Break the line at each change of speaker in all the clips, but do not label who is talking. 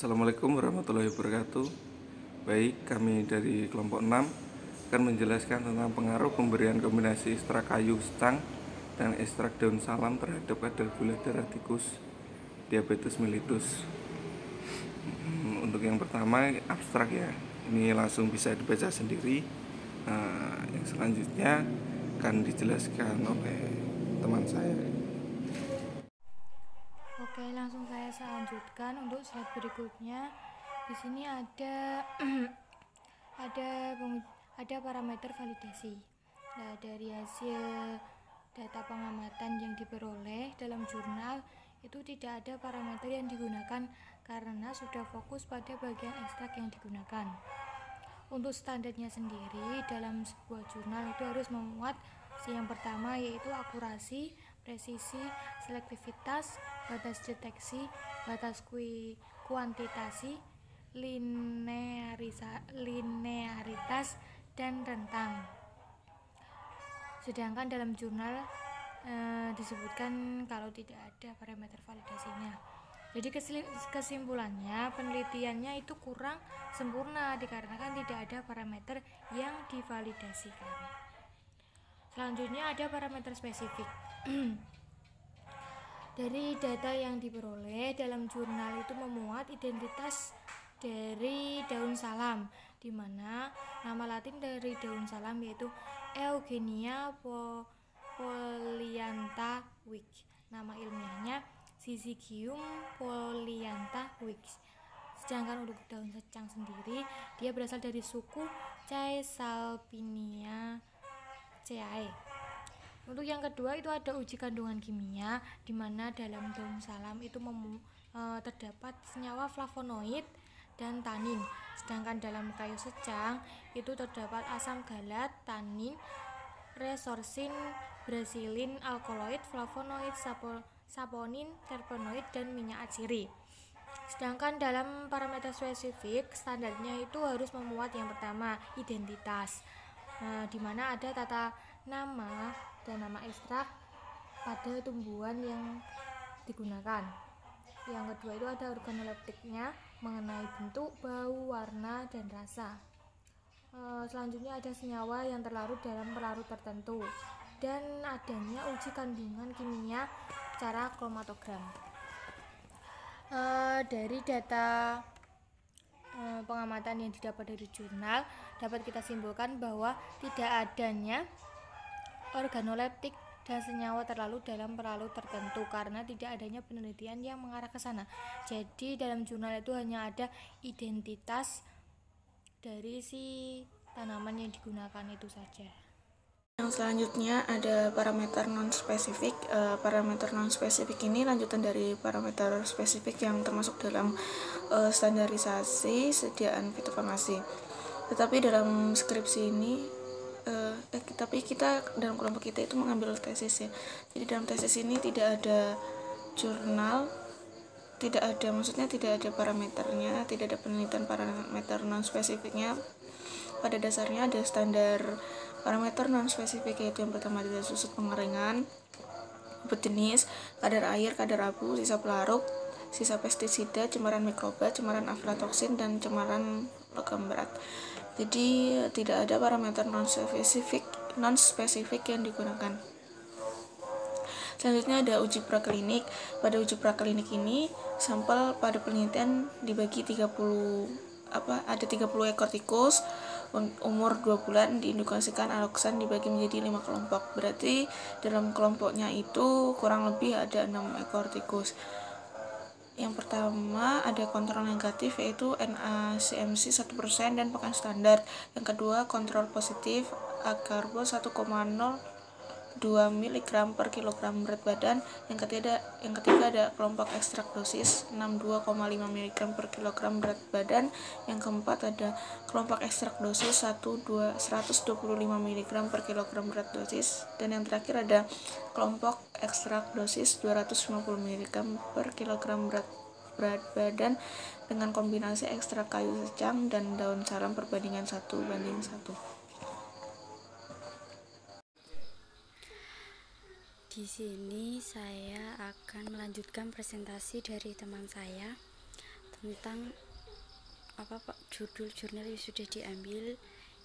Assalamualaikum warahmatullahi wabarakatuh. Baik, kami dari kelompok 6 akan menjelaskan tentang pengaruh pemberian kombinasi ekstrak kayu stang dan ekstrak daun salam terhadap kadar gula darah tikus diabetes mellitus. Untuk yang pertama abstrak ya, ini langsung bisa dibaca sendiri. Yang selanjutnya akan dijelaskan oleh teman saya.
Oke, langsung saya lanjutkan untuk slide berikutnya. Di sini ada ada parameter validasi. Nah, dari hasil data pengamatan yang diperoleh dalam jurnal itu tidak ada parameter yang digunakan karena sudah fokus pada bagian ekstrak yang digunakan. Untuk standarnya sendiri dalam sebuah jurnal itu harus memuat yang pertama yaitu akurasi, presisi, selektivitas, batas deteksi, batas kuantitasi, linearitas, dan rentang. Sedangkan dalam jurnal disebutkan kalau tidak ada parameter validasinya. Jadi kesimpulannya penelitiannya itu kurang sempurna dikarenakan tidak ada parameter yang divalidasikan. Selanjutnya ada parameter spesifik. Dari data yang diperoleh dalam jurnal itu memuat identitas dari daun salam, di mana nama latin dari daun salam yaitu Eugenia polyantha Wick. Nama ilmiahnya Syzygium polyantha Wick. Sedangkan untuk daun secang sendiri, dia berasal dari suku Caesalpiniaceae. Untuk yang kedua itu ada uji kandungan kimia, di mana dalam daun salam itu terdapat senyawa flavonoid dan tanin. Sedangkan dalam kayu secang itu terdapat asam galat, tanin, resorsin, brasilin, alkaloid, flavonoid, saponin, terpenoid, dan minyak atsiri. Sedangkan dalam parameter spesifik, standarnya itu harus memuat yang pertama identitas, di mana ada tata nama dan nama ekstrak pada tumbuhan yang digunakan. Yang kedua itu ada organoleptiknya mengenai bentuk, bau, warna, dan rasa. Selanjutnya ada senyawa yang terlarut dalam pelarut tertentu dan adanya uji kandungan kimia secara kromatogram. Dari data pengamatan yang didapat dari jurnal dapat kita simpulkan bahwa tidak adanya organoleptik dan senyawa terlarut dalam pelarut tertentu karena tidak adanya penelitian yang mengarah ke sana. Jadi dalam jurnal itu hanya ada identitas dari si tanaman yang digunakan itu saja.
Yang selanjutnya ada parameter non-spesifik. Parameter non-spesifik ini lanjutan dari parameter spesifik yang termasuk dalam standarisasi sediaan fitofarmasi. Tetapi dalam skripsi ini, tapi kita dalam kelompok kita itu mengambil tesis ya. Jadi dalam tesis ini tidak ada jurnal, tidak ada parameternya, tidak ada penelitian parameter non-spesifiknya. Pada dasarnya ada standar parameter non-spesifik, yaitu yang pertama adalah susut pengeringan, bobot jenis, kadar air, kadar abu, sisa pelarut, sisa pestisida, cemaran mikroba, cemaran aflatoksin, dan cemaran logam berat. Jadi tidak ada parameter non-spesifik yang digunakan. Selanjutnya ada uji praklinik. Pada uji praklinik ini sampel pada penelitian dibagi 30 ekor tikus umur 2 bulan diindukasikan aloksan dibagi menjadi 5 kelompok. Berarti dalam kelompoknya itu kurang lebih ada 6 ekor tikus. Yang pertama ada kontrol negatif yaitu NaCMC 1% dan pakan standar. Yang kedua kontrol positif akarbo 1,02 mg per kilogram berat badan. Yang ketiga ada kelompok ekstrak dosis 62,5 mg per kilogram berat badan. Yang keempat ada kelompok ekstrak dosis 125 mg per kilogram berat dosis. Dan yang terakhir ada kelompok ekstrak dosis 250 mg per kilogram berat badan dengan kombinasi ekstrak kayu secang dan daun salam perbandingan 1:1.
Di sini saya akan melanjutkan presentasi dari teman saya. tentang judul jurnal yang sudah diambil,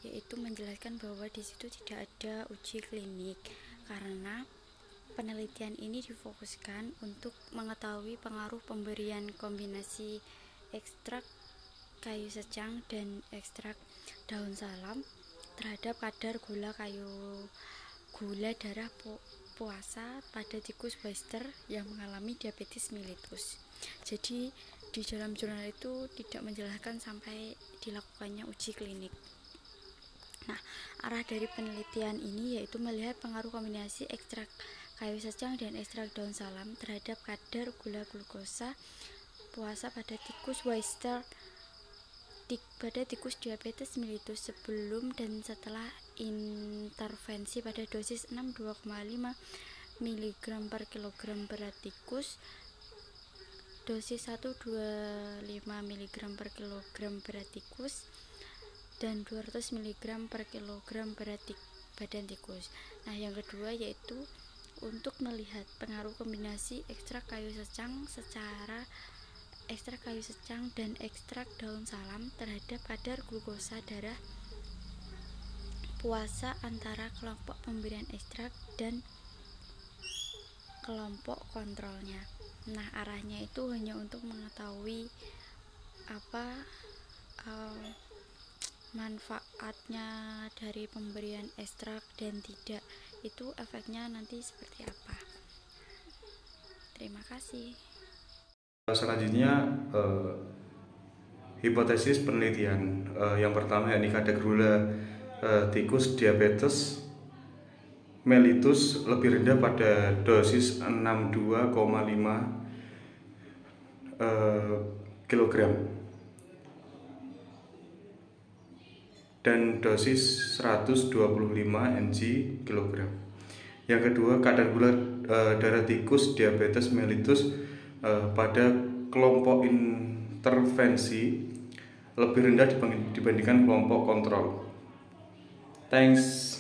yaitu menjelaskan bahwa di situ tidak ada uji klinik karena penelitian ini difokuskan untuk mengetahui pengaruh pemberian kombinasi ekstrak kayu secang dan ekstrak daun salam terhadap kadar gula darah puasa pada tikus Wester yang mengalami diabetes mellitus. Jadi di dalam jurnal itu tidak menjelaskan sampai dilakukannya uji klinik. Nah, arah dari penelitian ini yaitu melihat pengaruh kombinasi ekstrak kayu secang dan ekstrak daun salam terhadap kadar gula glukosa puasa pada tikus Wester pada tikus diabetes mellitus sebelum dan setelah intervensi pada dosis 62,5 mg per kilogram berat tikus, dosis 125 mg per kilogram berat tikus, dan 200 mg per kilogram berat badan tikus. Nah, yang kedua yaitu untuk melihat pengaruh kombinasi ekstrak kayu secang dan ekstrak daun salam terhadap kadar glukosa darah puasa antara kelompok pemberian ekstrak dan kelompok kontrolnya. Nah, arahnya itu hanya untuk mengetahui manfaatnya dari pemberian ekstrak dan tidak, itu efeknya nanti seperti apa. Terima kasih.
Selanjutnya hipotesis penelitian yang pertama yakni kadar gula tikus diabetes mellitus lebih rendah pada dosis 62,5 kg dan dosis 125 mg kg. Yang kedua, kadar gula darah tikus diabetes mellitus pada kelompok intervensi lebih rendah dibandingkan kelompok kontrol. Thanks.